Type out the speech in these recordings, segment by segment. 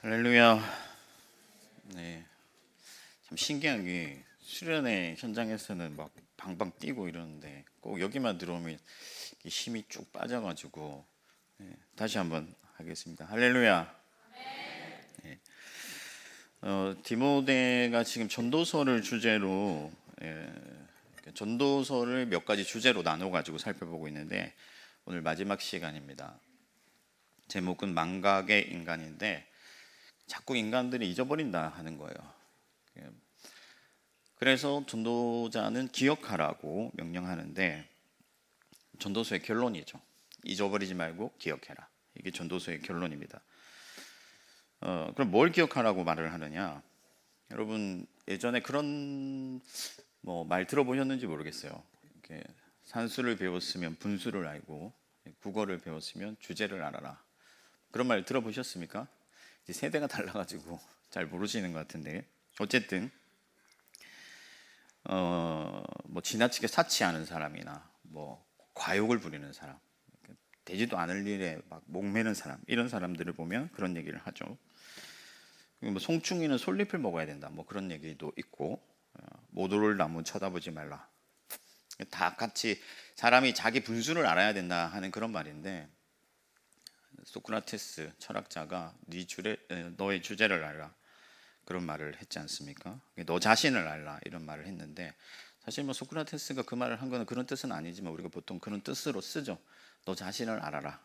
할렐루야. 네, 참 신기한 게 수련회 현장에서는 막 방방 뛰고 이러는데 꼭 여기만 들어오면 힘이 쭉 빠져가지고 다시 한번 하겠습니다. 할렐루야. 네, 디모데가 지금 전도서를 주제로 전도서를 몇 가지 주제로 나눠가지고 살펴보고 있는데 오늘 마지막 시간입니다. 제목은 망각의 인간인데 자꾸 인간들이 잊어버린다 하는 거예요. 그래서 전도자는 기억하라고 명령하는데 전도서의 결론이죠. 잊어버리지 말고 기억해라. 이게 전도서의 결론입니다. 그럼 뭘 기억하라고 말을 하느냐? 여러분 예전에 그런 말 들어보셨는지 모르겠어요. 이렇게 산수를 배웠으면 분수를 알고 국어를 배웠으면 주제를 알아라. 그런 말 들어보셨습니까? 이제 세대가 달라가지고 잘 모르시는 것 같은데 어쨌든 지나치게 사치하는 사람이나 과욕을 부리는 사람, 되지도 않을 일에 막 목매는 사람, 이런 사람들을 보면 그런 얘기를 하죠. 송충이는 솔잎을 먹어야 된다, 그런 얘기도 있고, 못 오를 나무 쳐다보지 말라. 다 같이 사람이 자기 분수를 알아야 된다 하는 그런 말인데, 소크라테스 철학자가 너의 주제를 알라 그런 말을 했지 않습니까? 너 자신을 알라 이런 말을 했는데 사실 소크라테스가 그 말을 한 거는 그런 뜻은 아니지만 우리가 보통 그런 뜻으로 쓰죠. 너 자신을 알아라.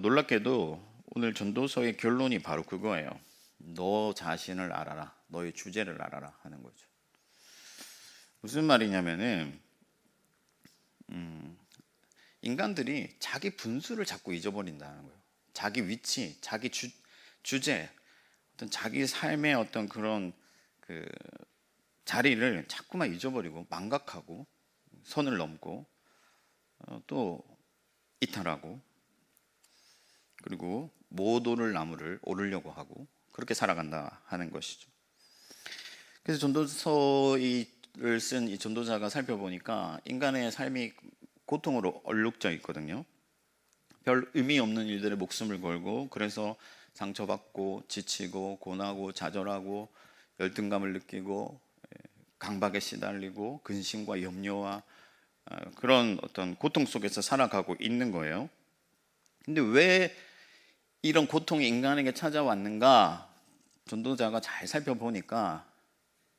놀랍게도 오늘 전도서의 결론이 바로 그거예요. 너 자신을 알아라. 너의 주제를 알아라 하는 거죠. 무슨 말이냐면은 인간들이 자기 분수를 자꾸 잊어버린다는 거예요. 자기 위치, 자기 주제, 어떤 자기 삶의 어떤 그런 그 자리를 자꾸만 잊어버리고 망각하고 선을 넘고 또 이탈하고 그리고 못 오를 나무를 오르려고 하고 그렇게 살아간다 하는 것이죠. 그래서 전도서를 쓴 이 전도자가 살펴보니까 인간의 삶이 고통으로 얼룩져 있거든요. 별 의미 없는 일들에 목숨을 걸고 그래서 상처받고 지치고 고나고 좌절하고 열등감을 느끼고 강박에 시달리고 근심과 염려와 그런 어떤 고통 속에서 살아가고 있는 거예요. 근데 왜 이런 고통이 인간에게 찾아왔는가? 전도자가 잘 살펴보니까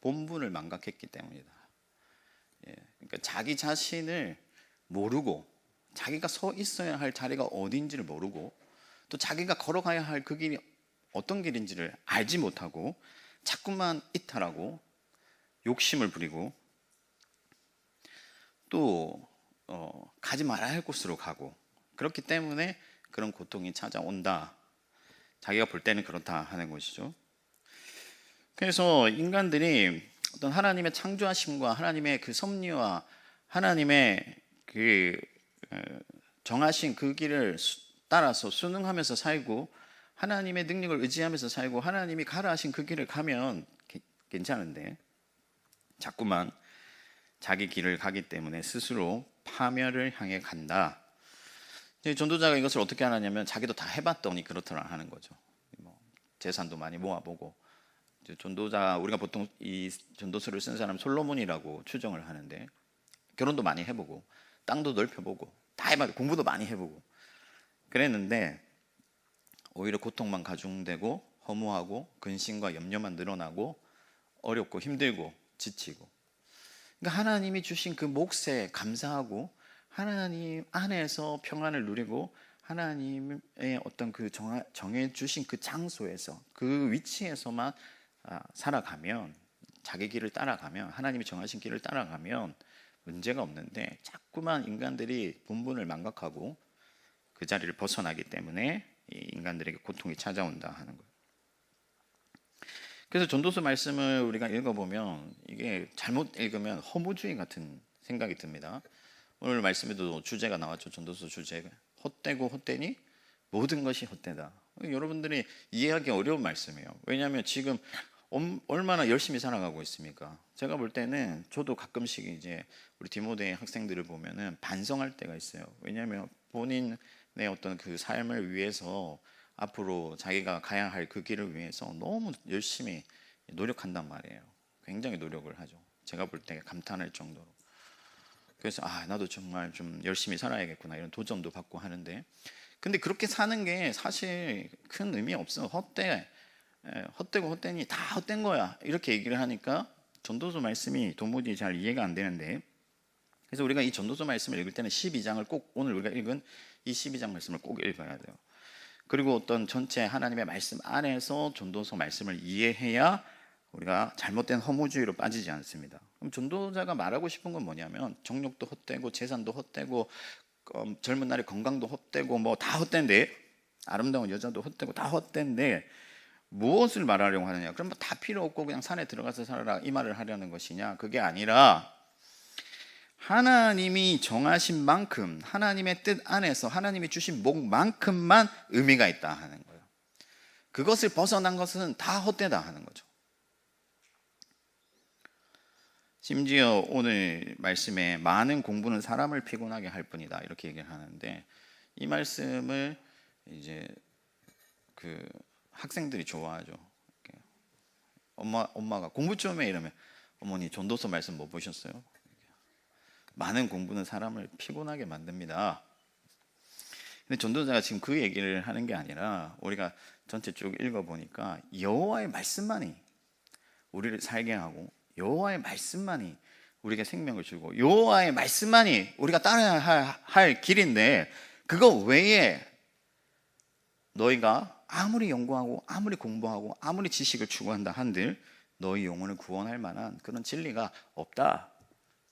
본분을 망각했기 때문이다. 그러니까 자기 자신을 모르고 자기가 서 있어야 할 자리가 어딘지를 모르고 또 자기가 걸어가야 할 그 길이 어떤 길인지를 알지 못하고 자꾸만 이탈하고 욕심을 부리고 또 가지 말아야 할 곳으로 가고 그렇기 때문에 그런 고통이 찾아온다. 자기가 볼 때는 그렇다 하는 것이죠. 그래서 인간들이 어떤 하나님의 창조하심과 하나님의 그 섭리와 하나님의 그 정하신 그 길을 따라서 순응하면서 살고 하나님의 능력을 의지하면서 살고 하나님이 가라 하신 그 길을 가면 괜찮은데 자꾸만 자기 길을 가기 때문에 스스로 파멸을 향해 간다. 전도자가 이것을 어떻게 하냐면 자기도 다 해봤더니 그렇더라 하는 거죠. 재산도 많이 모아보고 전도자 우리가 보통 이 전도서를 쓴 사람 솔로몬이라고 추정을 하는데 결혼도 많이 해보고 땅도 넓혀보고 다 해봐도 공부도 많이 해보고 그랬는데 오히려 고통만 가중되고 허무하고 근심과 염려만 늘어나고 어렵고 힘들고 지치고 그러니까 하나님이 주신 그 몫에 감사하고 하나님 안에서 평안을 누리고 하나님의 어떤 그 정해 주신 그 장소에서 그 위치에서만 살아가면 자기 길을 따라가면 하나님이 정하신 길을 따라가면 문제가 없는데 자꾸만 인간들이 본분을 망각하고 그 자리를 벗어나기 때문에 인간들에게 고통이 찾아온다 하는 거예요. 그래서 전도서 말씀을 우리가 읽어보면 이게 잘못 읽으면 허무주의 같은 생각이 듭니다. 오늘 말씀에도 주제가 나왔죠. 전도서 주제 헛되고 헛되니 모든 것이 헛되다. 여러분들이 이해하기 어려운 말씀이에요. 왜냐하면 지금 얼마나 열심히 살아가고 있습니까? 제가 볼 때는 저도 가끔씩 이제 우리 디모데 학생들을 보면은 반성할 때가 있어요. 왜냐하면 본인의 어떤 그 삶을 위해서 앞으로 자기가 가야 할 그 길을 위해서 너무 열심히 노력한단 말이에요. 굉장히 노력을 하죠. 제가 볼 때 감탄할 정도로. 그래서 나도 정말 좀 열심히 살아야겠구나 이런 도전도 받고 하는데, 근데 그렇게 사는 게 사실 큰 의미 없어. 헛되고 헛되니 다 헛된 거야 이렇게 얘기를 하니까 전도서 말씀이 도무지 잘 이해가 안 되는데, 그래서 우리가 이 전도서 말씀을 읽을 때는 12장을 꼭, 오늘 우리가 읽은 이 12장 말씀을 꼭 읽어야 돼요. 그리고 어떤 전체 하나님의 말씀 안에서 전도서 말씀을 이해해야 우리가 잘못된 허무주의로 빠지지 않습니다. 그럼 전도자가 말하고 싶은 건 뭐냐면, 정욕도 헛되고 재산도 헛되고 젊은 날의 건강도 헛되고 뭐 다 헛된데, 아름다운 여자도 헛되고 다 헛된데 무엇을 말하려고 하느냐? 그럼 다 필요 없고 그냥 산에 들어가서 살아라 이 말을 하려는 것이냐? 그게 아니라 하나님이 정하신 만큼, 하나님의 뜻 안에서 하나님이 주신 목만큼만 의미가 있다 하는 거예요. 그것을 벗어난 것은 다 헛되다 하는 거죠. 심지어 오늘 말씀에 많은 공부는 사람을 피곤하게 할 뿐이다 이렇게 얘기를 하는데, 이 말씀을 이제 그 학생들이 좋아하죠. 엄마가 공부 좀 해 이러면, 어머니 전도서 말씀 뭐 보셨어요? 많은 공부는 사람을 피곤하게 만듭니다. 근데 전도자가 지금 그 얘기를 하는 게 아니라, 우리가 전체 쭉 읽어보니까 여호와의 말씀만이 우리를 살게 하고, 여호와의 말씀만이 우리에게 생명을 주고, 여호와의 말씀만이 우리가 따라야 할 길인데, 그거 외에 너희가 아무리 연구하고 아무리 공부하고 아무리 지식을 추구한다 한들 너희 영혼을 구원할 만한 그런 진리가 없다,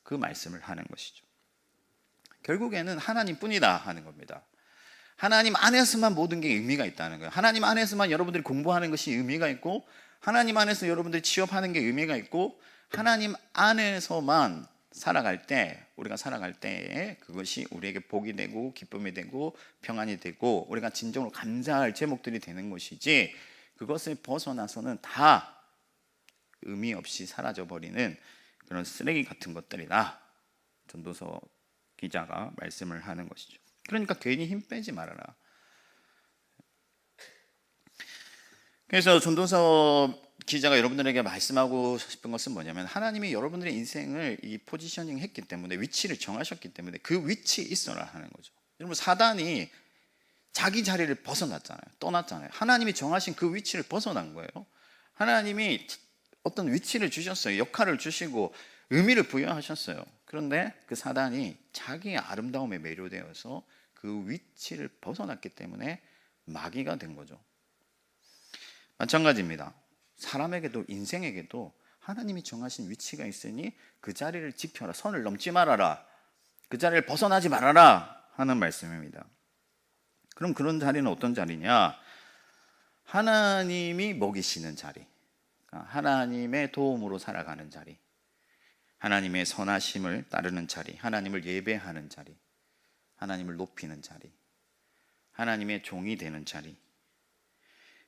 그 말씀을 하는 것이죠. 결국에는 하나님뿐이다 하는 겁니다. 하나님 안에서만 모든 게 의미가 있다는 거예요. 하나님 안에서만 여러분들이 공부하는 것이 의미가 있고, 하나님 안에서 여러분들이 취업하는 게 의미가 있고, 하나님 안에서만 살아갈 때, 우리가 살아갈 때에 그것이 우리에게 복이 되고 기쁨이 되고 평안이 되고 우리가 진정으로 감사할 제목들이 되는 것이지, 그것을 벗어나서는 다 의미 없이 사라져버리는 그런 쓰레기 같은 것들이다, 전도서 기자가 말씀을 하는 것이죠. 그러니까 괜히 힘 빼지 말아라. 그래서 전도서 기자가 여러분들에게 말씀하고 싶은 것은 뭐냐면, 하나님이 여러분들의 인생을 이 포지셔닝 했기 때문에, 위치를 정하셨기 때문에 그 위치에 있어라 하는 거죠. 여러분, 사단이 자기 자리를 벗어났잖아요. 떠났잖아요. 하나님이 정하신 그 위치를 벗어난 거예요. 하나님이 어떤 위치를 주셨어요. 역할을 주시고 의미를 부여하셨어요. 그런데 그 사단이 자기의 아름다움에 매료되어서 그 위치를 벗어났기 때문에 마귀가 된 거죠. 마찬가지입니다. 사람에게도 인생에게도 하나님이 정하신 위치가 있으니 그 자리를 지켜라, 선을 넘지 말아라, 그 자리를 벗어나지 말아라 하는 말씀입니다. 그럼 그런 자리는 어떤 자리냐? 하나님이 먹이시는 자리, 하나님의 도움으로 살아가는 자리, 하나님의 선하심을 따르는 자리, 하나님을 예배하는 자리, 하나님을 높이는 자리, 하나님의 종이 되는 자리,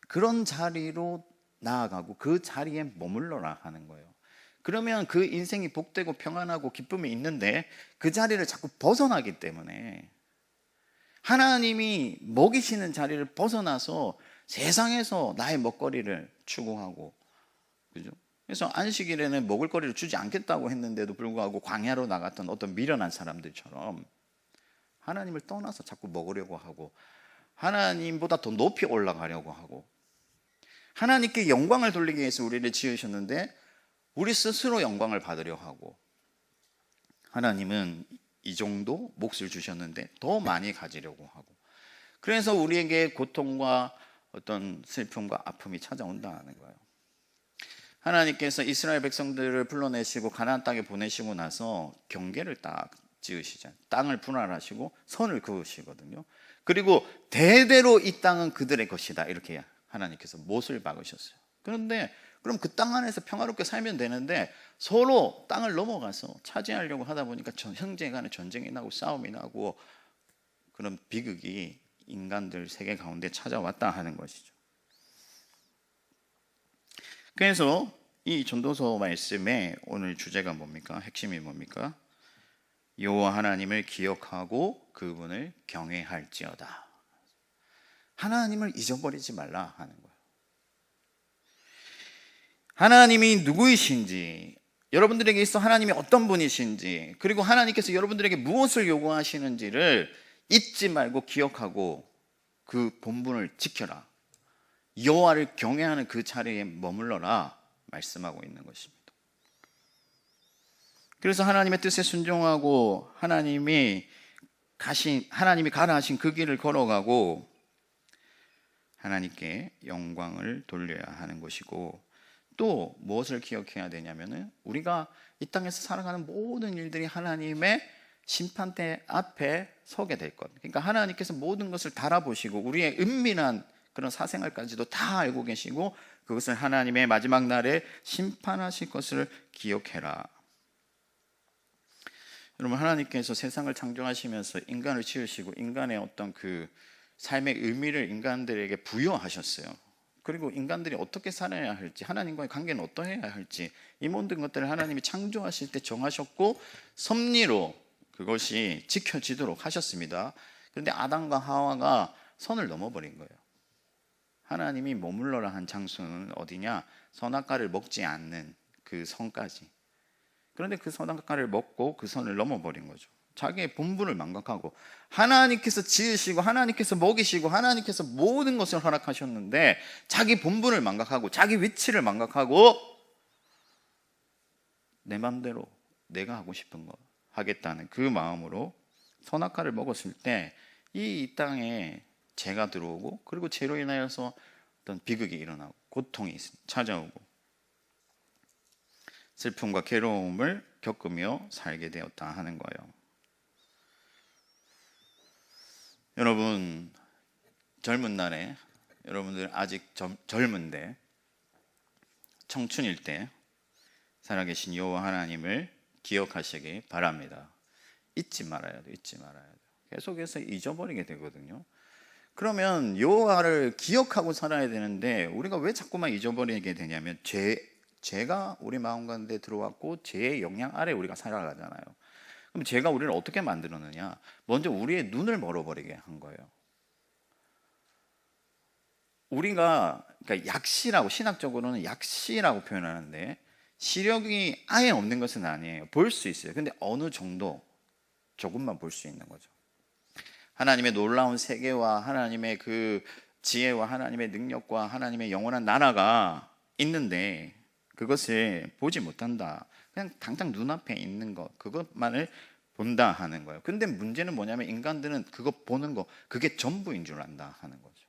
그런 자리로 나아가고 그 자리에 머물러라 하는 거예요. 그러면 그 인생이 복되고 평안하고 기쁨이 있는데 그 자리를 자꾸 벗어나기 때문에, 하나님이 먹이시는 자리를 벗어나서 세상에서 나의 먹거리를 추구하고, 그죠? 그래서 안식일에는 먹을 거리를 주지 않겠다고 했는데도 불구하고 광야로 나갔던 어떤 미련한 사람들처럼 하나님을 떠나서 자꾸 먹으려고 하고, 하나님보다 더 높이 올라가려고 하고, 하나님께 영광을 돌리기 위해서 우리를 지으셨는데 우리 스스로 영광을 받으려 하고, 하나님은 이 정도 몫을 주셨는데 더 많이 가지려고 하고, 그래서 우리에게 고통과 어떤 슬픔과 아픔이 찾아온다는 거예요. 하나님께서 이스라엘 백성들을 불러내시고 가나안 땅에 보내시고 나서 경계를 딱 지으시잖아요. 땅을 분할하시고 선을 그으시거든요. 그리고 대대로 이 땅은 그들의 것이다 이렇게 하나님께서 못을 박으셨어요. 그런데 그럼 그 땅 안에서 평화롭게 살면 되는데 서로 땅을 넘어가서 차지하려고 하다 보니까 형제 간에 전쟁이 나고 싸움이 나고 그런 비극이 인간들 세계 가운데 찾아왔다 하는 것이죠. 그래서 이 전도서 말씀의 오늘 주제가 뭡니까? 핵심이 뭡니까? 여호와 하나님을 기억하고 그분을 경외할지어다. 하나님을 잊어버리지 말라 하는 거예요. 하나님이 누구이신지, 여러분들에게 있어 하나님이 어떤 분이신지, 그리고 하나님께서 여러분들에게 무엇을 요구하시는지를 잊지 말고 기억하고 그 본분을 지켜라. 여호와를 경외하는 그 자리에 머물러라 말씀하고 있는 것입니다. 그래서 하나님의 뜻에 순종하고 하나님이 가라 하신 그 길을 걸어가고 하나님께 영광을 돌려야 하는 것이고, 또 무엇을 기억해야 되냐면은 우리가 이 땅에서 살아가는 모든 일들이 하나님의 심판대 앞에 서게 될 것. 그러니까 하나님께서 모든 것을 달아보시고 우리의 은밀한 그런 사생활까지도 다 알고 계시고 그것을 하나님의 마지막 날에 심판하실 것을 기억해라. 여러분, 하나님께서 세상을 창조하시면서 인간을 지으시고 인간의 어떤 그 삶의 의미를 인간들에게 부여하셨어요. 그리고 인간들이 어떻게 살아야 할지, 하나님과의 관계는 어떠해야 할지, 이 모든 것들을 하나님이 창조하실 때 정하셨고 섭리로 그것이 지켜지도록 하셨습니다. 그런데 아담과 하와가 선을 넘어버린 거예요. 하나님이 머물러라 한 장소는 어디냐? 선악과를 먹지 않는 그 선까지. 그런데 그 선악과를 먹고 그 선을 넘어버린 거죠. 자기의 본분을 망각하고, 하나님께서 지으시고 하나님께서 먹이시고 하나님께서 모든 것을 허락하셨는데 자기 본분을 망각하고 자기 위치를 망각하고 내 마음대로 내가 하고 싶은 거 하겠다는 그 마음으로 선악과를 먹었을 때 이 땅에 죄가 들어오고, 그리고 죄로 인하여서 어떤 비극이 일어나고 고통이 찾아오고 슬픔과 괴로움을 겪으며 살게 되었다 하는 거예요. 여러분, 젊은 날에, 여러분들 아직 젊은데 청춘일 때 살아계신 여호와 하나님을 기억하시기 바랍니다. 잊지 말아야 돼요. 잊지 말아야 돼요. 계속해서 잊어버리게 되거든요. 그러면 여호와를 기억하고 살아야 되는데 우리가 왜 자꾸만 잊어버리게 되냐면 죄가 우리 마음 가운데 들어왔고 죄의 영향 아래 우리가 살아가잖아요. 그럼 죄가 우리를 어떻게 만들었느냐? 먼저 우리의 눈을 멀어버리게 한 거예요. 우리가 그러니까 약시라고, 신학적으로는 약시라고 표현하는데 시력이 아예 없는 것은 아니에요. 볼 수 있어요. 근데 어느 정도, 조금만 볼 수 있는 거죠. 하나님의 놀라운 세계와 하나님의 그 지혜와 하나님의 능력과 하나님의 영원한 나라가 있는데 그것을 보지 못한다. 그냥 당장 눈앞에 있는 것, 그것만을 본다 하는 거예요. 근데 문제는 뭐냐면 인간들은 그거 보는 거, 그게 전부인 줄 안다 하는 거죠.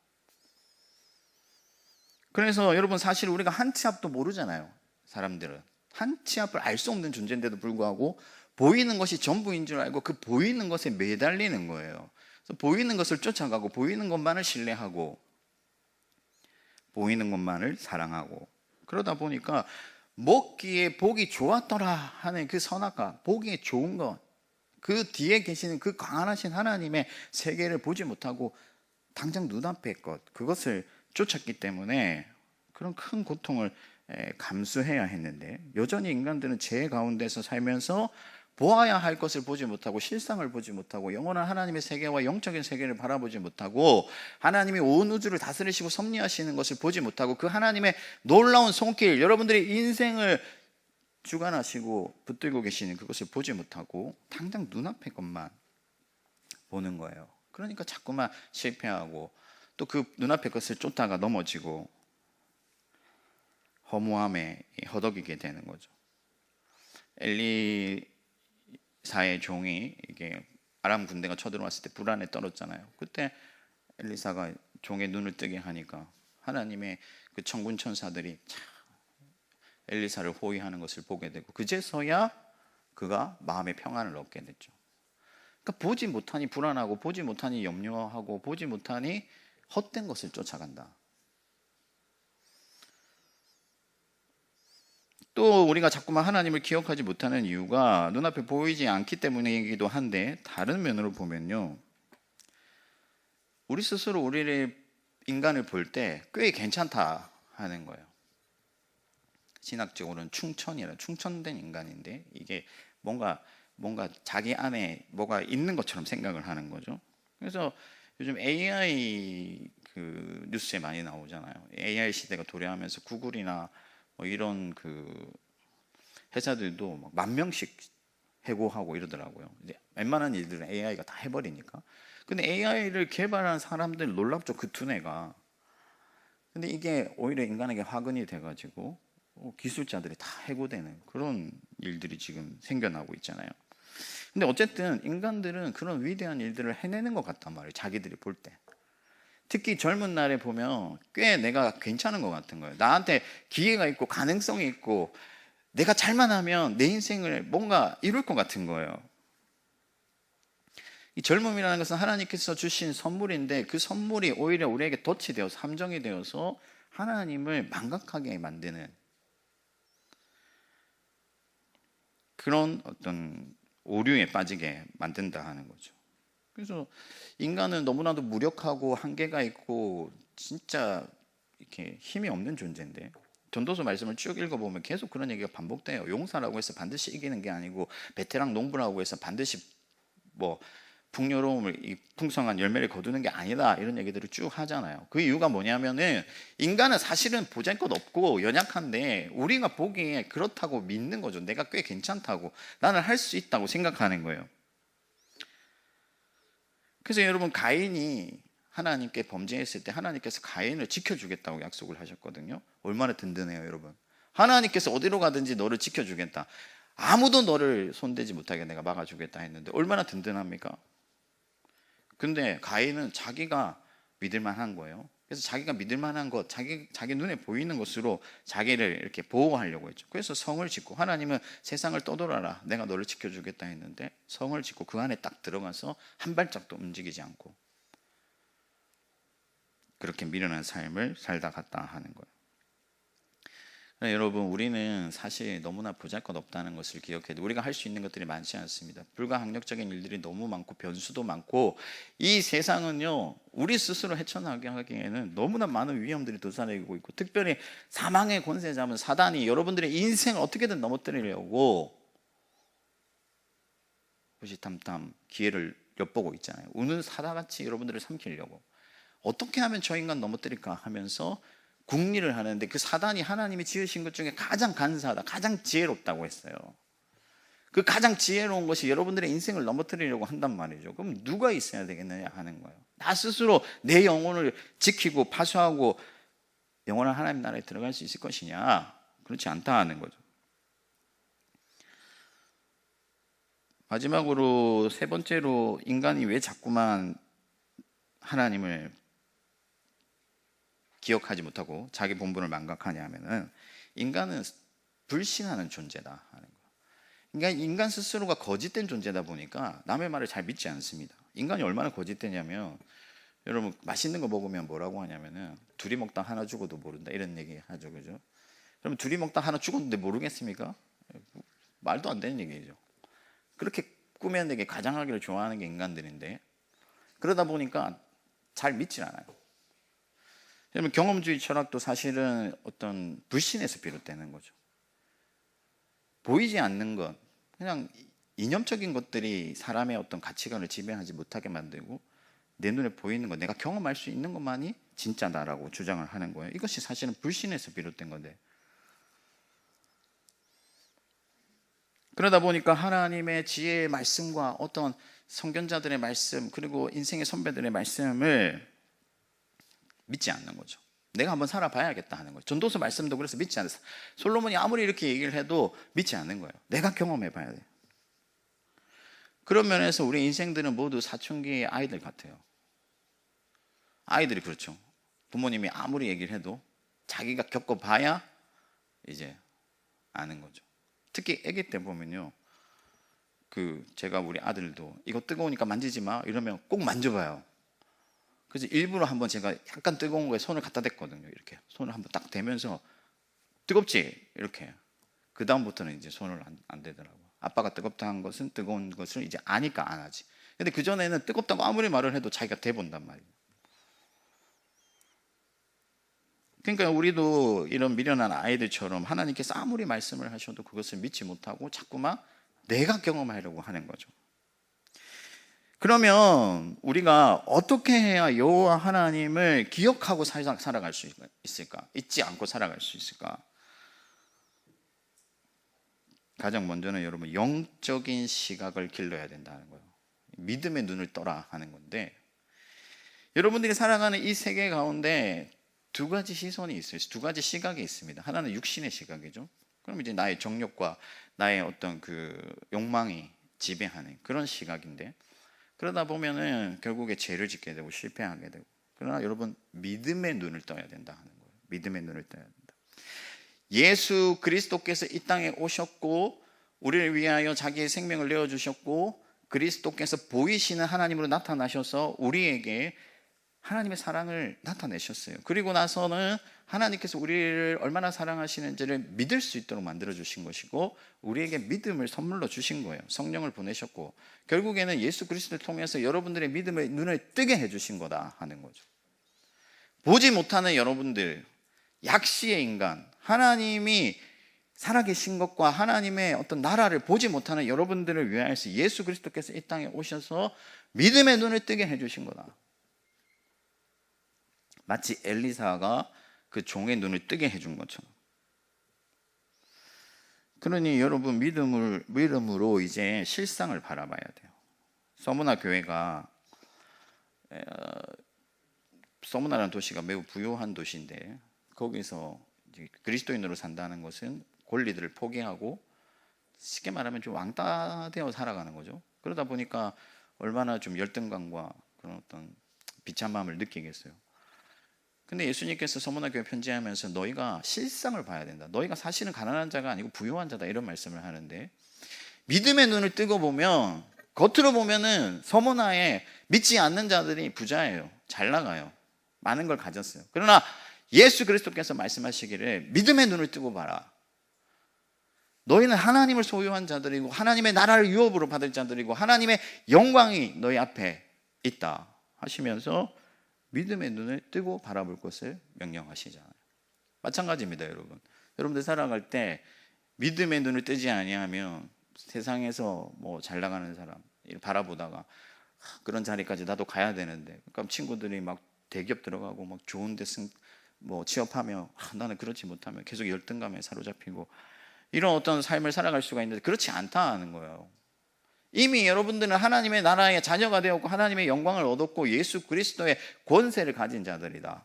그래서 여러분, 사실 우리가 한 치 앞도 모르잖아요. 사람들은 한 치 앞을 알 수 없는 존재인데도 불구하고 보이는 것이 전부인 줄 알고 그 보이는 것에 매달리는 거예요. 그래서 보이는 것을 쫓아가고 보이는 것만을 신뢰하고 보이는 것만을 사랑하고, 그러다 보니까 먹기에 보기 좋았더라 하는 그 선악과, 보기에 좋은 것, 그 뒤에 계시는 그 강하신 하나님의 세계를 보지 못하고 당장 눈앞의 것, 그것을 쫓았기 때문에 그런 큰 고통을 감수해야 했는데, 여전히 인간들은 죄 가운데서 살면서 보아야 할 것을 보지 못하고 실상을 보지 못하고 영원한 하나님의 세계와 영적인 세계를 바라보지 못하고 하나님이 온 우주를 다스리시고 섭리하시는 것을 보지 못하고 그 하나님의 놀라운 손길, 여러분들의 인생을 주관하시고 붙들고 계시는 그것을 보지 못하고 당장 눈앞의 것만 보는 거예요. 그러니까 자꾸만 실패하고 또 그 눈앞의 것을 쫓다가 넘어지고 허무함에 허덕이게 되는 거죠. 엘리사의 종이, 이게 아람 군대가 쳐들어왔을 때 불안에 떨었잖아요. 그때 엘리사가 종의 눈을 뜨게 하니까 하나님의 그 천군 천사들이 엘리사를 호위하는 것을 보게 되고 그제서야 그가 마음의 평안을 얻게 됐죠. 그러니까 보지 못하니 불안하고 보지 못하니 염려하고 보지 못하니 헛된 것을 쫓아간다. 또 우리가 자꾸만 하나님을 기억하지 못하는 이유가 눈앞에 보이지 않기 때문이기도 한데, 다른 면으로 보면요, 우리 스스로 우리를, 인간을 볼 때 꽤 괜찮다 하는 거예요. 신학적으로는 충천된 인간인데 이게 뭔가 자기 안에 뭐가 있는 것처럼 생각을 하는 거죠. 그래서 요즘 AI 그 뉴스에 많이 나오잖아요. AI 시대가 도래하면서 구글이나 뭐 이런 그 회사들도 막 10,000명씩 해고하고 이러더라고요. 이제 웬만한 일들은 AI가 다 해버리니까. 근데 AI를 개발한 사람들 놀랍죠, 그 두뇌가. 근데 이게 오히려 인간에게 화근이 돼가지고 기술자들이 다 해고되는 그런 일들이 지금 생겨나고 있잖아요. 근데 어쨌든 인간들은 그런 위대한 일들을 해내는 것 같단 말이에요, 자기들이 볼 때. 특히 젊은 날에 보면 꽤 내가 괜찮은 것 같은 거예요. 나한테 기회가 있고 가능성이 있고 내가 잘만 하면 내 인생을 뭔가 이룰 것 같은 거예요. 이 젊음이라는 것은 하나님께서 주신 선물인데 그 선물이 오히려 우리에게 덫이 되어서 함정이 되어서 하나님을 망각하게 만드는 그런 어떤 오류에 빠지게 만든다 하는 거죠. 그래서 인간은 너무나도 무력하고 한계가 있고 진짜 이렇게 힘이 없는 존재인데, 전도서 말씀을 쭉 읽어보면 계속 그런 얘기가 반복돼요. 용사라고 해서 반드시 이기는 게 아니고 베테랑 농부라고 해서 반드시 뭐 풍요로움을, 이 풍성한 열매를 거두는 게 아니다, 이런 얘기들을 쭉 하잖아요. 그 이유가 뭐냐면은 인간은 사실은 보잘것 없고 연약한데 우리가 보기에 그렇다고 믿는 거죠. 내가 꽤 괜찮다고, 나는 할 수 있다고 생각하는 거예요. 그래서 여러분, 가인이 하나님께 범죄했을 때 하나님께서 가인을 지켜주겠다고 약속을 하셨거든요. 얼마나 든든해요, 여러분. 하나님께서 어디로 가든지 너를 지켜주겠다, 아무도 너를 손대지 못하게 내가 막아주겠다 했는데 얼마나 든든합니까? 근데 가인은 자기가 믿을만한 거예요. 그래서 자기가 믿을만한 것, 자기 눈에 보이는 것으로 자기를 이렇게 보호하려고 했죠. 그래서 성을 짓고, 하나님은 세상을 떠돌아라, 내가 너를 지켜주겠다 했는데 성을 짓고 그 안에 딱 들어가서 한 발짝도 움직이지 않고 그렇게 미련한 삶을 살다 갔다 하는 거예요. 여러분, 우리는 사실 너무나 보잘것없다는 것을 기억해도 우리가 할 수 있는 것들이 많지 않습니다. 불가항력적인 일들이 너무 많고 변수도 많고, 이 세상은요 우리 스스로 헤쳐나가게 하기에는 너무나 많은 위험들이 도사리고 있고, 특별히 사망의 권세 잡은 사단이 여러분들의 인생을 어떻게든 넘어뜨리려고 호시탐탐 기회를 엿보고 있잖아요. 우는 사다같이 여러분들을 삼키려고, 어떻게 하면 저 인간 넘어뜨릴까 하면서 궁리를 하는데, 그 사단이 하나님이 지으신 것 중에 가장 간사하다, 가장 지혜롭다고 했어요. 그 가장 지혜로운 것이 여러분들의 인생을 넘어뜨리려고 한단 말이죠. 그럼 누가 있어야 되겠느냐 하는 거예요. 나 스스로 내 영혼을 지키고 파수하고 영원한 하나님 나라에 들어갈 수 있을 것이냐? 그렇지 않다 하는 거죠. 마지막으로 세 번째로, 인간이 왜 자꾸만 하나님을 기억하지 못하고 자기 본분을 망각하냐 하면은, 인간은 불신하는 존재다 하는 거예요. 그러니까 인간 스스로가 거짓된 존재다 보니까 남의 말을 잘 믿지 않습니다. 인간이 얼마나 거짓되냐면, 여러분 맛있는 거 먹으면 뭐라고 하냐면은 둘이 먹다 하나 죽어도 모른다, 이런 얘기 하죠, 그죠? 그럼 둘이 먹다 하나 죽었는데 모르겠습니까? 말도 안 되는 얘기죠. 그렇게 꾸며내게 가장하기를 좋아하는 게 인간들인데, 그러다 보니까 잘 믿질 않아요. 여러분, 경험주의 철학도 사실은 어떤 불신에서 비롯되는 거죠. 보이지 않는 것, 그냥 이념적인 것들이 사람의 어떤 가치관을 지배하지 못하게 만들고, 내 눈에 보이는 것, 내가 경험할 수 있는 것만이 진짜다라고 주장을 하는 거예요. 이것이 사실은 불신에서 비롯된 건데, 그러다 보니까 하나님의 지혜의 말씀과 어떤 선견자들의 말씀, 그리고 인생의 선배들의 말씀을 믿지 않는 거죠. 내가 한번 살아봐야겠다 하는 거죠. 전도서 말씀도 그래서 믿지 않았어요. 솔로몬이 아무리 이렇게 얘기를 해도 믿지 않는 거예요. 내가 경험해봐야 돼요. 그런 면에서 우리 인생들은 모두 사춘기의 아이들 같아요. 아이들이 그렇죠. 부모님이 아무리 얘기를 해도 자기가 겪어봐야 이제 아는 거죠. 특히 아기 때 보면요, 제가 우리 아들도 이거 뜨거우니까 만지지 마 이러면 꼭 만져봐요. 그래서 일부러 한번 제가 약간 뜨거운 거에 손을 갖다 댔거든요. 이렇게 손을 한번 딱 대면서 뜨겁지? 이렇게. 그 다음부터는 이제 손을 안 대더라고요. 아빠가 뜨겁다 한 것은, 뜨거운 것을 이제 아니까 안 하지. 근데 그전에는 뜨겁다고 아무리 말을 해도 자기가 대본단 말이에요. 그러니까 우리도 이런 미련한 아이들처럼 하나님께서 아무리 말씀을 하셔도 그것을 믿지 못하고 자꾸만 내가 경험하려고 하는 거죠. 그러면 우리가 어떻게 해야 여호와 하나님을 기억하고 살아갈 수 있을까? 잊지 않고 살아갈 수 있을까? 가장 먼저는 여러분 영적인 시각을 길러야 된다는 거예요. 믿음의 눈을 떠라 하는 건데, 여러분들이 살아가는 이 세계 가운데 두 가지 시선이 있어요. 두 가지 시각이 있습니다. 하나는 육신의 시각이죠. 그럼 이제 나의 정욕과 나의 어떤 그 욕망이 지배하는 그런 시각인데, 그러다 보면은 결국에 죄를 짓게 되고 실패하게 되고. 그러나 여러분 믿음의 눈을 떠야 된다 하는 거예요. 믿음의 눈을 떠야 된다. 예수 그리스도께서 이 땅에 오셨고 우리를 위하여 자기의 생명을 내어주셨고, 그리스도께서 보이시는 하나님으로 나타나셔서 우리에게 하나님의 사랑을 나타내셨어요. 그리고 나서는 하나님께서 우리를 얼마나 사랑하시는지를 믿을 수 있도록 만들어주신 것이고, 우리에게 믿음을 선물로 주신 거예요. 성령을 보내셨고, 결국에는 예수 그리스도를 통해서 여러분들의 믿음의 눈을 뜨게 해주신 거다 하는 거죠. 보지 못하는 여러분들, 약시의 인간, 하나님이 살아계신 것과 하나님의 어떤 나라를 보지 못하는 여러분들을 위하여서 예수 그리스도께서 이 땅에 오셔서 믿음의 눈을 뜨게 해주신 거다. 마치 엘리사가 그 종의 눈을 뜨게 해준 것처럼. 그러니 여러분 믿음으로 이제 실상을 바라봐야 돼요. 서머나 교회가, 서머나라는 도시가 매우 부유한 도시인데, 거기서 그리스도인으로 산다는 것은 권리들을 포기하고 쉽게 말하면 좀 왕따 되어 살아가는 거죠. 그러다 보니까 얼마나 좀 열등감과 그런 어떤 비참함을 느끼겠어요. 근데 예수님께서 서머나 교회 편지하면서 너희가 실상을 봐야 된다. 너희가 사실은 가난한 자가 아니고 부유한 자다, 이런 말씀을 하는데, 믿음의 눈을 뜨고 보면 겉으로 보면은 서머나에 믿지 않는 자들이 부자예요. 잘 나가요. 많은 걸 가졌어요. 그러나 예수 그리스도께서 말씀하시기를 믿음의 눈을 뜨고 봐라. 너희는 하나님을 소유한 자들이고 하나님의 나라를 유업으로 받을 자들이고 하나님의 영광이 너희 앞에 있다 하시면서 믿음의 눈을 뜨고 바라볼 것을 명령하시잖아요. 마찬가지입니다, 여러분. 여러분들 살아갈 때 믿음의 눈을 뜨지 아니하면 세상에서 뭐 잘 나가는 사람 바라보다가 그런 자리까지 나도 가야 되는데, 그러니까 친구들이 막 대기업 들어가고 막 좋은 데 뭐 취업하며 나는 그렇지 못하면 계속 열등감에 사로잡히고 이런 어떤 삶을 살아갈 수가 있는데, 그렇지 않다는 거예요. 이미 여러분들은 하나님의 나라의 자녀가 되었고 하나님의 영광을 얻었고 예수 그리스도의 권세를 가진 자들이다.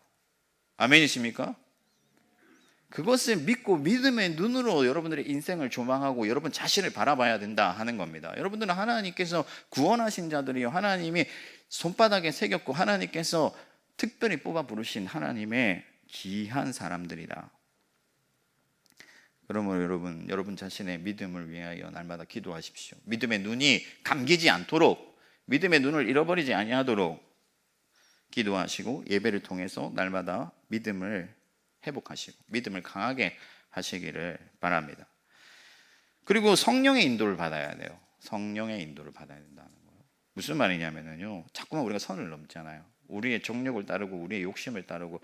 아멘이십니까? 그것을 믿고 믿음의 눈으로 여러분들의 인생을 조망하고 여러분 자신을 바라봐야 된다 하는 겁니다. 여러분들은 하나님께서 구원하신 자들이요, 하나님이 손바닥에 새겼고 하나님께서 특별히 뽑아 부르신 하나님의 귀한 사람들이다. 그러므로 여러분 자신의 믿음을 위하여 날마다 기도하십시오. 믿음의 눈이 감기지 않도록, 믿음의 눈을 잃어버리지 아니하도록 기도하시고 예배를 통해서 날마다 믿음을 회복하시고 믿음을 강하게 하시기를 바랍니다. 그리고 성령의 인도를 받아야 돼요. 성령의 인도를 받아야 된다는 거예요. 무슨 말이냐면요, 자꾸만 우리가 선을 넘잖아요. 우리의 정욕을 따르고 우리의 욕심을 따르고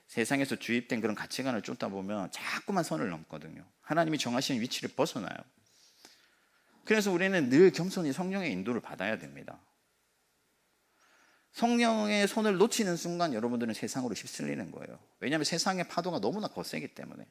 세상에서 주입된 그런 가치관을 쫓다 보면 자꾸만 선을 넘거든요. 하나님이 정하신 위치를 벗어나요. 그래서 우리는 늘 겸손히 성령의 인도를 받아야 됩니다. 성령의 손을 놓치는 순간 여러분들은 세상으로 휩쓸리는 거예요. 왜냐하면 세상의 파도가 너무나 거세기 때문에.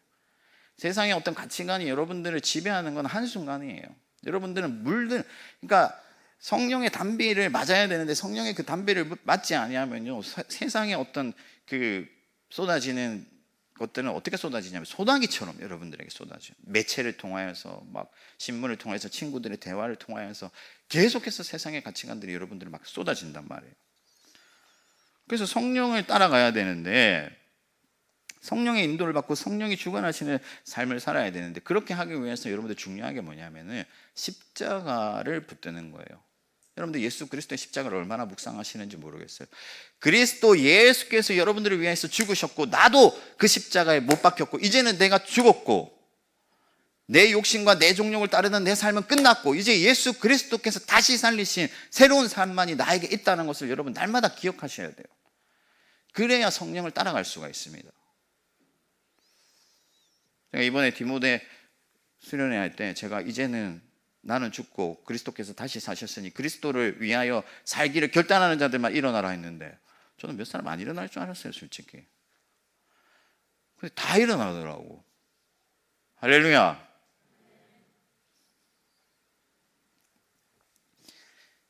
세상의 어떤 가치관이 여러분들을 지배하는 건 한순간이에요. 여러분들은 그러니까 성령의 담비를 맞아야 되는데 성령의 그 담비를 맞지 아니하면요, 세상의 어떤 그 쏟아지는 것들은 어떻게 쏟아지냐면 소나기처럼 여러분들에게 쏟아져요. 매체를 통하여서, 막 신문을 통해서, 친구들의 대화를 통하여서 계속해서 세상의 가치관들이 여러분들을 막 쏟아진단 말이에요. 그래서 성령을 따라가야 되는데, 성령의 인도를 받고 성령이 주관하시는 삶을 살아야 되는데, 그렇게 하기 위해서 여러분들 중요한 게 뭐냐면은 십자가를 붙드는 거예요. 여러분들 예수 그리스도의 십자가를 얼마나 묵상하시는지 모르겠어요. 그리스도 예수께서 여러분들을 위해서 죽으셨고 나도 그 십자가에 못 박혔고 이제는 내가 죽었고 내 욕심과 내 종욕을 따르는 내 삶은 끝났고 이제 예수 그리스도께서 다시 살리신 새로운 삶만이 나에게 있다는 것을 여러분 날마다 기억하셔야 돼요. 그래야 성령을 따라갈 수가 있습니다. 제가 이번에 디모데 수련회 할 때 제가 이제는 나는 죽고 그리스도께서 다시 사셨으니 그리스도를 위하여 살기를 결단하는 자들만 일어나라 했는데 저는 몇 사람 안 일어날 줄 알았어요, 솔직히. 근데 다 일어나더라고. 할렐루야.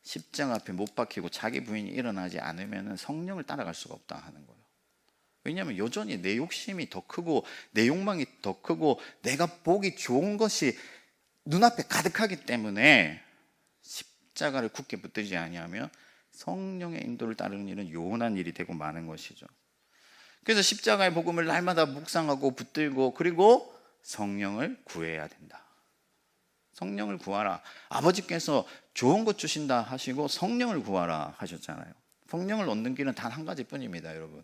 십자가 앞에 못 박히고 자기 부인이 일어나지 않으면 성령을 따라갈 수가 없다 하는 거예요. 왜냐하면 여전히 내 욕심이 더 크고 내 욕망이 더 크고 내가 보기 좋은 것이 눈앞에 가득하기 때문에 십자가를 굳게 붙들지 아니하면 성령의 인도를 따르는 일은 요원한 일이 되고 마는 것이죠. 그래서 십자가의 복음을 날마다 묵상하고 붙들고 그리고 성령을 구해야 된다. 성령을 구하라. 아버지께서 좋은 것 주신다 하시고 성령을 구하라 하셨잖아요. 성령을 얻는 길은 단 한 가지뿐입니다, 여러분.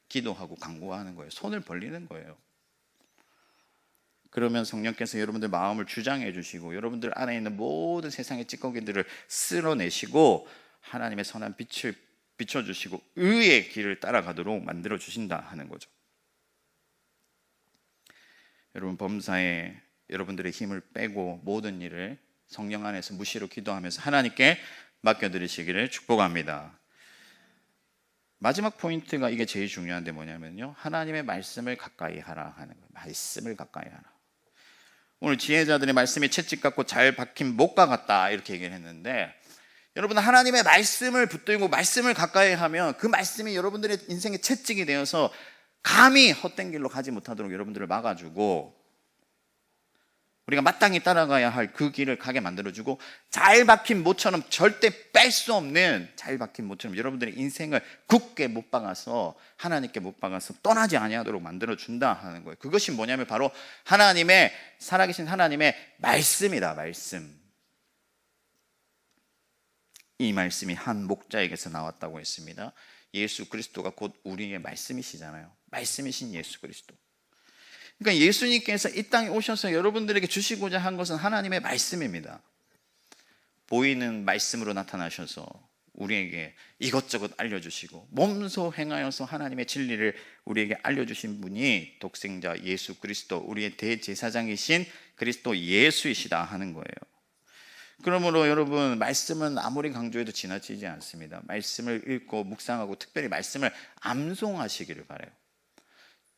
기도하고 간구하는 거예요. 손을 벌리는 거예요. 그러면 성령께서 여러분들 마음을 주장해 주시고 여러분들 안에 있는 모든 세상의 찌꺼기들을 쓸어내시고 하나님의 선한 빛을 비춰주시고 의의 길을 따라가도록 만들어 주신다 하는 거죠. 여러분, 범사에 여러분들의 힘을 빼고 모든 일을 성령 안에서 무시로 기도하면서 하나님께 맡겨드리시기를 축복합니다. 마지막 포인트가 이게 제일 중요한데 뭐냐면요, 하나님의 말씀을 가까이 하라 하는 거예요. 말씀을 가까이 하라. 오늘 지혜자들의 말씀이 채찍 같고 잘 박힌 목과 같다 이렇게 얘기를 했는데, 여러분 하나님의 말씀을 붙들고 말씀을 가까이 하면 그 말씀이 여러분들의 인생의 채찍이 되어서 감히 헛된 길로 가지 못하도록 여러분들을 막아주고 우리가 마땅히 따라가야 할 그 길을 가게 만들어주고, 잘 박힌 모처럼 절대 뺄 수 없는 잘 박힌 모처럼 여러분들의 인생을 굳게 못 박아서 하나님께 못 박아서 떠나지 아니하도록 만들어준다 하는 거예요. 그것이 뭐냐면 바로 하나님의 살아계신 하나님의 말씀이다. 말씀. 이 말씀이 한 목자에게서 나왔다고 했습니다. 예수 그리스도가 곧 우리의 말씀이시잖아요. 말씀이신 예수 그리스도. 그러니까 예수님께서 이 땅에 오셔서 여러분들에게 주시고자 한 것은 하나님의 말씀입니다. 보이는 말씀으로 나타나셔서 우리에게 이것저것 알려주시고 몸소 행하여서 하나님의 진리를 우리에게 알려주신 분이 독생자 예수 그리스도, 우리의 대제사장이신 그리스도 예수이시다 하는 거예요. 그러므로 여러분, 말씀은 아무리 강조해도 지나치지 않습니다. 말씀을 읽고 묵상하고 특별히 말씀을 암송하시기를 바라요.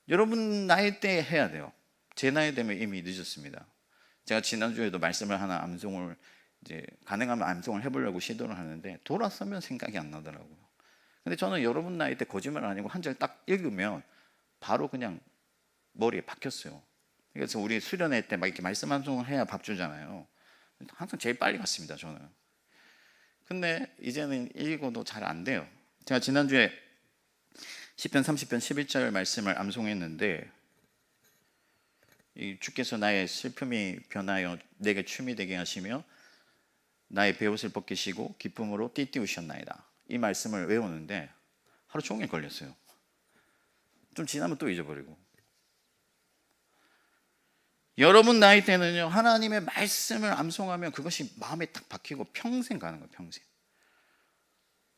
여러분 나이 때 해야 돼요. 제 나이 되면 이미 늦었습니다. 제가 지난주에도 말씀을 하나 암송을 이제 가능하면 암송을 해보려고 시도를 하는데 돌아서면 생각이 안 나더라고요. 근데 저는 여러분 나이 때 거짓말 아니고 한 절 딱 읽으면 바로 그냥 머리에 박혔어요. 그래서 우리 수련회 때 막 이렇게 말씀 암송을 해야 밥 주잖아요. 항상 제일 빨리 갔습니다, 저는. 근데 이제는 읽어도 잘 안 돼요. 제가 지난주에 시편 30편 11절 말씀을 암송했는데, 주께서 나의 슬픔이 변하여 내게 춤이 되게 하시며 나의 베옷을 벗기시고 기쁨으로 띠띠우셨나이다. 이 말씀을 외우는데 하루 종일 걸렸어요. 좀 지나면 또 잊어버리고. 여러분 나이 때는요, 하나님의 말씀을 암송하면 그것이 마음에 딱 박히고 평생 가는 거예요. 평생.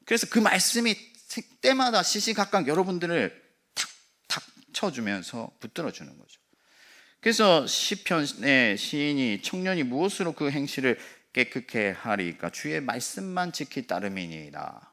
그래서 그 말씀이 때마다 시시각각 여러분들을 탁탁 쳐주면서 붙들어주는 거죠. 그래서 시편의 시인이 청년이 무엇으로 그 행실을 깨끗게 하리까? 주의 말씀만 지키 따름이니이다.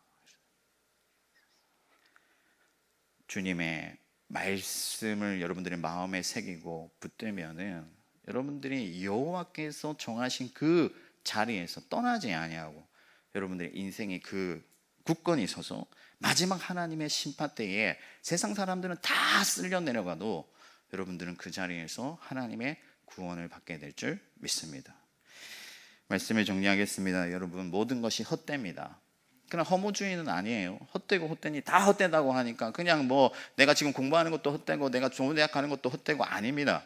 주님의 말씀을 여러분들의 마음에 새기고 붙들면은 여러분들이 여호와께서 정하신 그 자리에서 떠나지 아니하고 여러분들의 인생의 그 굳건히 서서 마지막 하나님의 심판 때에 세상 사람들은 다 쓸려 내려가도 여러분들은 그 자리에서 하나님의 구원을 받게 될 줄 믿습니다. 말씀을 정리하겠습니다. 여러분, 모든 것이 헛됩니다. 그냥 허무주의는 아니에요. 헛되고 헛되니 다 헛되다고 하니까 그냥 뭐 내가 지금 공부하는 것도 헛되고 내가 좋은 대학 가는 것도 헛되고 아닙니다.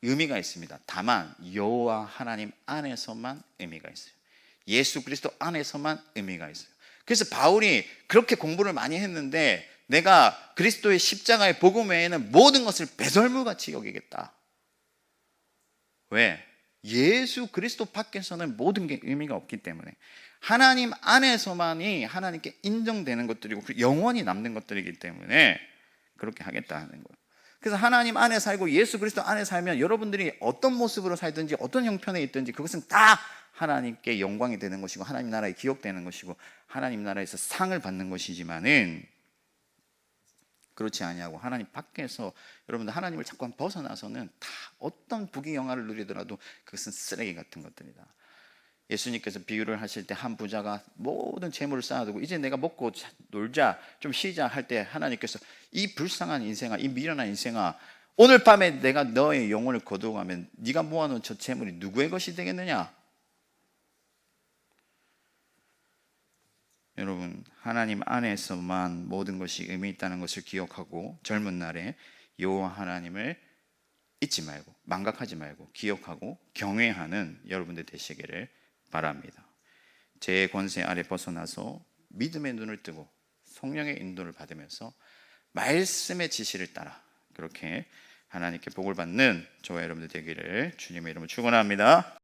의미가 있습니다. 다만 여호와 하나님 안에서만 의미가 있어요. 예수 그리스도 안에서만 의미가 있어요. 그래서 바울이 그렇게 공부를 많이 했는데 내가 그리스도의 십자가의 복음 외에는 모든 것을 배설물같이 여기겠다. 왜? 예수 그리스도 밖에서는 모든 게 의미가 없기 때문에 하나님 안에서만이 하나님께 인정되는 것들이고 영원히 남는 것들이기 때문에 그렇게 하겠다 하는 거예요. 그래서 하나님 안에 살고 예수 그리스도 안에 살면 여러분들이 어떤 모습으로 살든지 어떤 형편에 있든지 그것은 다 하나님께 영광이 되는 것이고 하나님 나라에 기억되는 것이고 하나님 나라에서 상을 받는 것이지만은, 그렇지 아니하고 하나님 밖에서 여러분들 하나님을 자꾸 벗어나서는 다 어떤 부귀영화를 누리더라도 그것은 쓰레기 같은 것들이다. 예수님께서 비유를 하실 때 한 부자가 모든 재물을 쌓아두고 이제 내가 먹고 놀자 좀 쉬자 할 때 하나님께서 이 불쌍한 인생아, 이 미련한 인생아, 오늘 밤에 내가 너의 영혼을 거두어가면 네가 모아놓은 저 재물이 누구의 것이 되겠느냐? 여러분, 하나님 안에서만 모든 것이 의미 있다는 것을 기억하고 젊은 날에 여호와 하나님을 잊지 말고 망각하지 말고 기억하고 경외하는 여러분들 되시기를 바랍니다. 제 권세 아래 벗어나서 믿음의 눈을 뜨고 성령의 인도를 받으면서 말씀의 지시를 따라 그렇게 하나님께 복을 받는 저와 여러분들 되기를 주님의 이름으로 축원합니다.